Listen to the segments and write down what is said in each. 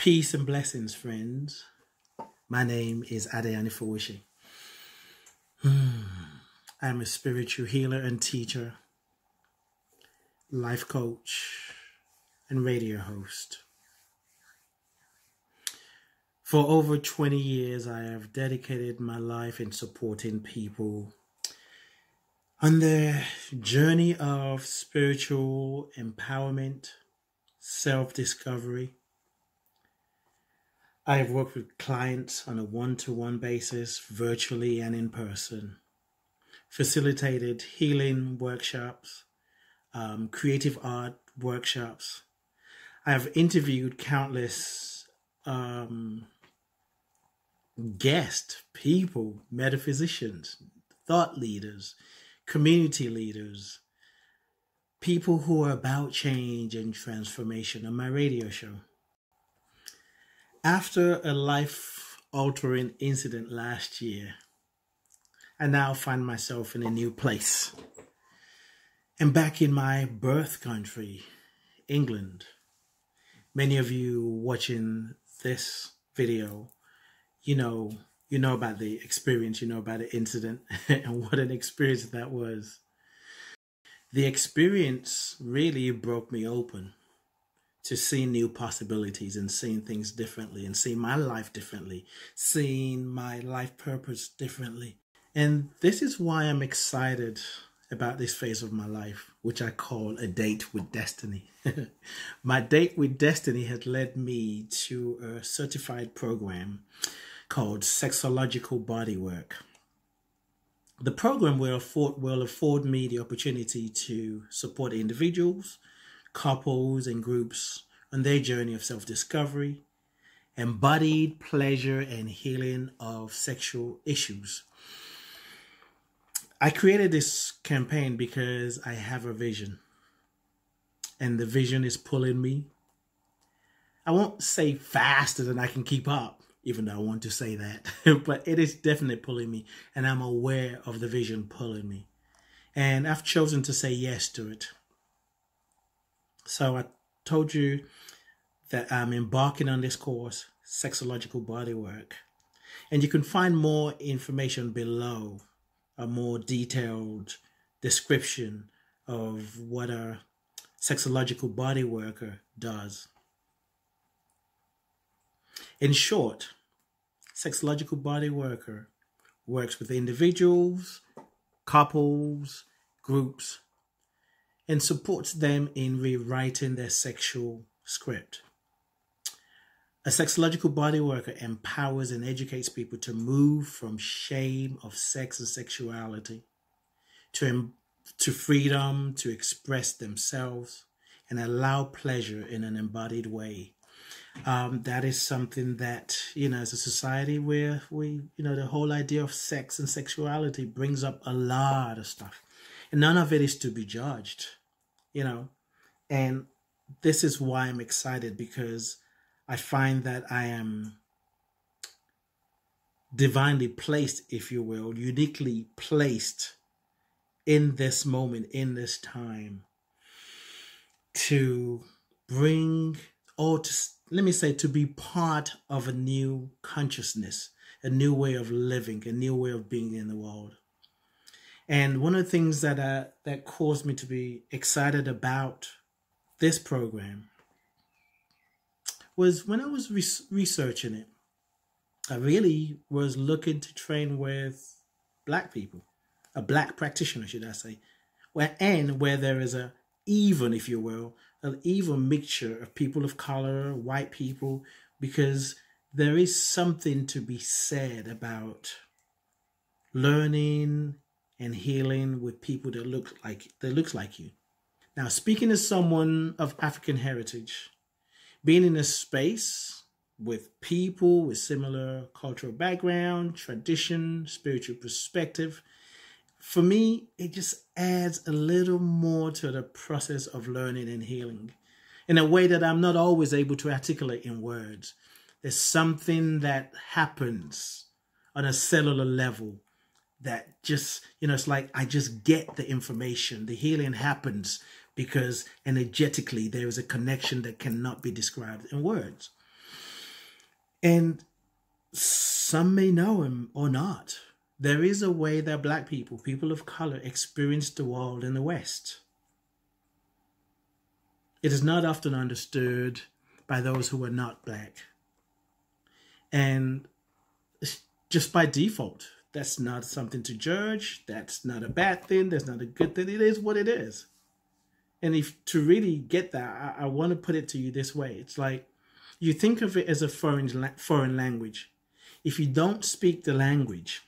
Peace and blessings, friends. My name is Anifowose. I'm a spiritual healer and teacher, life coach, and radio host. For over 20 years, I have dedicated my life in supporting people on their journey of spiritual empowerment, self-discovery. I have worked with clients on a one-to-one basis, virtually and in person, facilitated healing workshops, creative art workshops. I have interviewed countless guest people, metaphysicians, thought leaders, community leaders, people who are about change and transformation on my radio show. After a life-altering incident last year, I now find myself in a new place. I'm back in my birth country, England. Many of you watching this video, you know about the experience, you know about the incident and what an experience that was. The experience really broke me open to see new possibilities and seeing things differently and seeing my life differently, seeing my life purpose differently. And this is why I'm excited about this phase of my life, which I call a date with destiny. My date with destiny has led me to a certified program called Sexological Bodywork. The program will afford me the opportunity to support individuals, couples and groups on their journey of self-discovery, embodied pleasure and healing of sexual issues. I created this campaign because I have a vision, and the vision is pulling me. I won't say faster than I can keep up, even though I want to say that, but it is definitely pulling me, and I'm aware of the vision pulling me. And I've chosen to say yes to it. So I told you that I'm embarking on this course, Sexological Bodywork. And you can find more information below, a more detailed description of what a sexological body worker does. In short, sexological body worker works with individuals, couples, groups, and supports them in rewriting their sexual script. A sexological body worker empowers and educates people to move from shame of sex and sexuality to freedom to express themselves and allow pleasure in an embodied way. That is something that, as a society where the whole idea of sex and sexuality brings up a lot of stuff. And none of it is to be judged, and this is why I'm excited, because I find that I am divinely placed, if you will, uniquely placed in this moment, in this time, to bring, to be part of a new consciousness, a new way of living, a new way of being in the world. And one of the things that caused me to be excited about this program was when I was researching it. I really was looking to train with Black people, a Black practitioner, should I say, where there is an even mixture of people of color, white people, because there is something to be said about learning and healing with people that looks like you. Now, speaking as someone of African heritage, being in a space with people with similar cultural background, tradition, spiritual perspective, for me, it just adds a little more to the process of learning and healing in a way that I'm not always able to articulate in words. There's something that happens on a cellular level that just, it's like I just get the information. The healing happens because energetically there is a connection that cannot be described in words. And some may know him or not. There is a way that Black people, people of color, experience the world in the West. It is not often understood by those who are not Black. And just by default, that's not something to judge. That's not a bad thing. That's not a good thing. It is what it is. And if to really get that, I want to put it to you this way. It's like you think of it as a foreign language. If you don't speak the language,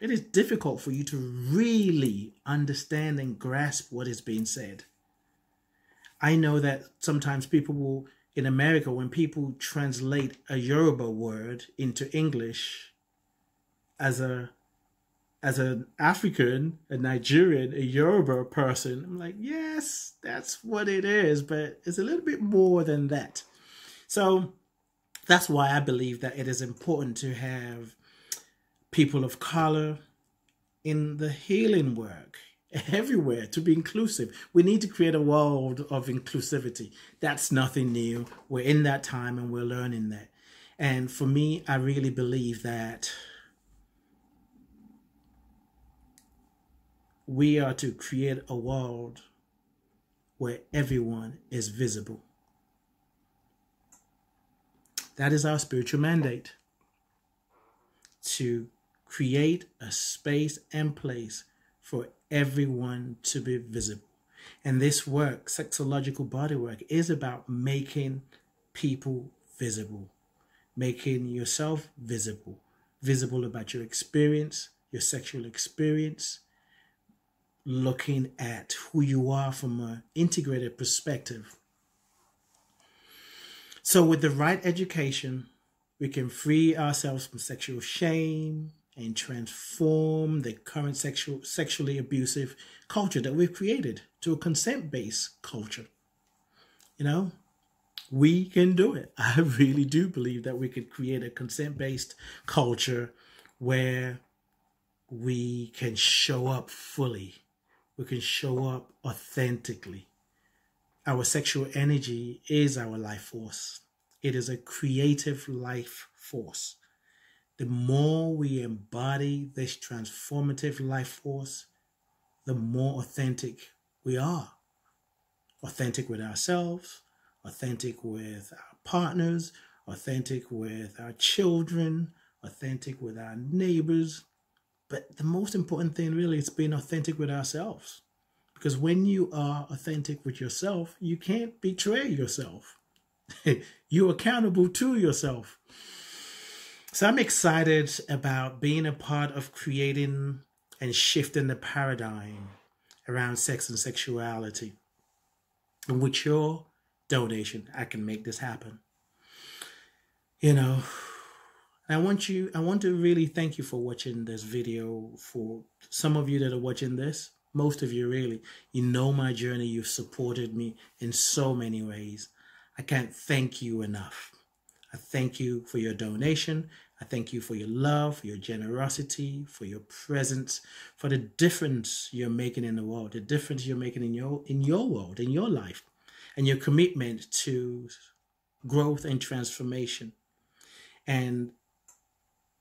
it is difficult for you to really understand and grasp what is being said. I know that sometimes people will, in America, when people translate a Yoruba word into English, as an African, a Nigerian, a Yoruba person, I'm like, yes, that's what it is, but it's a little bit more than that. So that's why I believe that it is important to have people of color in the healing work everywhere, to be inclusive. We need to create a world of inclusivity. That's nothing new. We're in that time and we're learning that. And for me, I really believe that we are to create a world where everyone is visible. That is our spiritual mandate, to create a space and place for everyone to be visible. And this work, Sexological Bodywork, is about making people visible, making yourself visible, visible about your experience, your sexual experience, looking at who you are from an integrated perspective. So with the right education, we can free ourselves from sexual shame and transform the current sexually abusive culture that we've created to a consent-based culture. You know, we can do it. I really do believe that we could create a consent-based culture where we can show up fully. We can show up authentically. Our sexual energy is our life force. It is a creative life force. The more we embody this transformative life force, the more authentic we are. Authentic with ourselves, authentic with our partners, authentic with our children, authentic with our neighbors. But the most important thing really is being authentic with ourselves. Because when you are authentic with yourself, you can't betray yourself. You're accountable to yourself. So I'm excited about being a part of creating and shifting the paradigm around sex and sexuality. And with your donation, I can make this happen. You know, I want to really thank you for watching this video. For some of you that are watching this, most of you really, you know my journey. You've supported me in so many ways. I can't thank you enough. I thank you for your donation. I thank you for your love, for your generosity, for your presence, for the difference you're making in the world, the difference you're making in your world, in your life, and your commitment to growth and transformation. And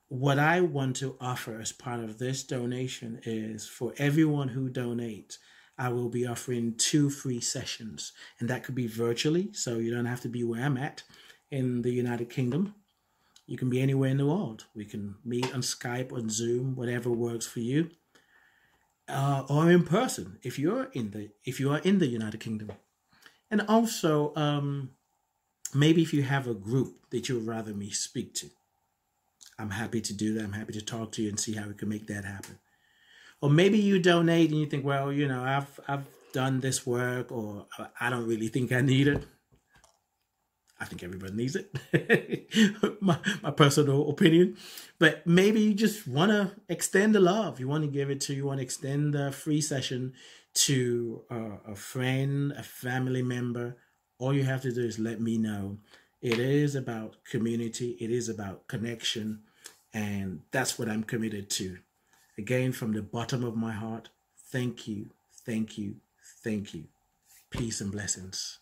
what I want to offer as part of this donation is for everyone who donates, I will be offering 2 free sessions, and that could be virtually, so you don't have to be where I'm at in the United Kingdom. You can be anywhere in the world. We can meet on Skype, on Zoom, whatever works for you, or in person if you are in the United Kingdom. And also, maybe if you have a group that you would rather me speak to, I'm happy to do that. I'm happy to talk to you and see how we can make that happen. Or maybe you donate and you think, well, you know, I've done this work, or I don't really think I need it. I think everybody needs it. my personal opinion. But maybe you just want to extend the love. You want to extend the free session to a friend, a family member. All you have to do is let me know. It is about community. It is about connection. And that's what I'm committed to. Again, from the bottom of my heart, thank you, thank you, thank you. Peace and blessings.